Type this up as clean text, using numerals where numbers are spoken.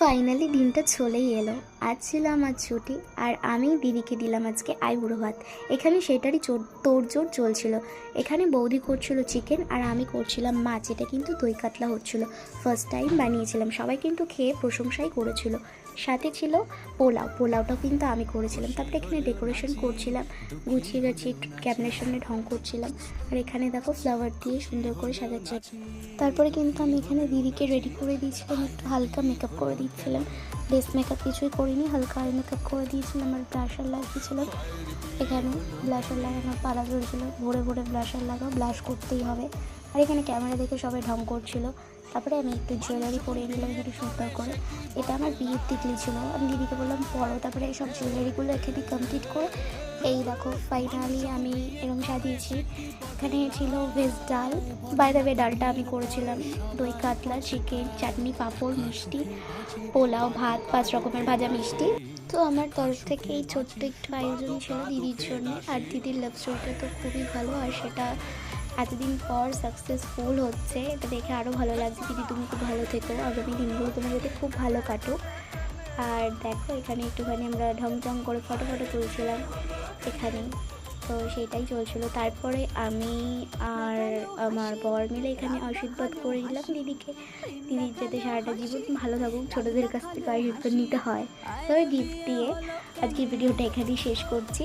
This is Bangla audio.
ফাইনালি দিনটা চলেই এলো। আজ ছিল আমার ছুটি আর আমি দিদিকে দিলাম আজকে আইবুড়ো ভাত। এখানে সেটারই তোড়জোড় চলছিল। এখানে বৌদি করছিল চিকেন আর আমি করছিলাম মাছ। এটা কিন্তু দই কাতলা হচ্ছিল, ফার্স্ট টাইম বানিয়েছিলাম। সবাই কিন্তু খেয়ে প্রশংসাই করেছিল। সাথে ছিল পোলাওটাও কিন্তু আমি করেছিলাম। তারপরে এখানে ডেকোরেশন করছিলাম, গুছিয়ে গাছিয়ে ক্যাবিনেটের সামনে ঢং করছিলাম। আর এখানে দেখো ফ্লাওয়ার দিয়ে সুন্দর করে সাজাচ্ছে। তারপরে কিন্তু আমি এখানে দিদিকে রেডি করে দিয়েছিলাম, একটু হালকা মেকআপ করে দিচ্ছিলাম। বেস মেকআপ কিছুই করিনি, হালকা আই মেকআপ করে দিয়েছিলাম আর ব্লাশার লাগিয়েছিলাম। এখানে ব্লাশার লাগানোর পালা চলছিল, ভোরে ভোরে ব্লাশার লাগাও, ব্লাশ করতেই হবে। আর এখানে ক্যামেরা দেখে সবাই ঢং করছিল। তারপরে আমি একটু জুয়েলারি পরে নিলাম এখানে সুন্দর করে। এটা আমার বিয়ের টিকলি ছিল, আমি দিদিকে বললাম পরো। তারপরে এইসব জুয়েলারিগুলো এখানে কমপ্লিট করে এই দেখো ফাইনালি আমি এরকম সাজিয়েছি। এখানে ছিল ভেজ ডাল, বাইরে ডালটা আমি করেছিলাম দই কাতলা, চিকেন, চাটনি, পাঁপড়, মিষ্টি, পোলাও, ভাত, 5 রকমের ভাজা, মিষ্টি। তো আমার তরফ থেকে এই ছোট্ট একটু আয়োজন ছিল দিদির জন্য। আর দিদির লাভ স্টোরিটা তো খুবই ভালো, আর সেটা এতদিন পর সাকসেসফুল হচ্ছে, এটা দেখে আরও ভালো লাগছে। দিদি তুমি খুব ভালো থেকো, আগামী দিনগুলো তোমার যাতে খুব ভালো কাটো। আর দেখো এখানে একটুখানি আমরা ঢং করে ফটো তুলছিলাম এখানে, তো সেটাই চলছিল। তারপরে আমি আর আমার বর মিলে এখানে আশীর্বাদ করে দিলাম দিদিকে। দিদির যাতে সারাটা জীবন ভালো থাকুক, ছোটোদের কাছ থেকে আশীর্বাদ নিতে হয়। তবে গিফট দিয়ে আজকের ভিডিওটা এখানেই শেষ করছি।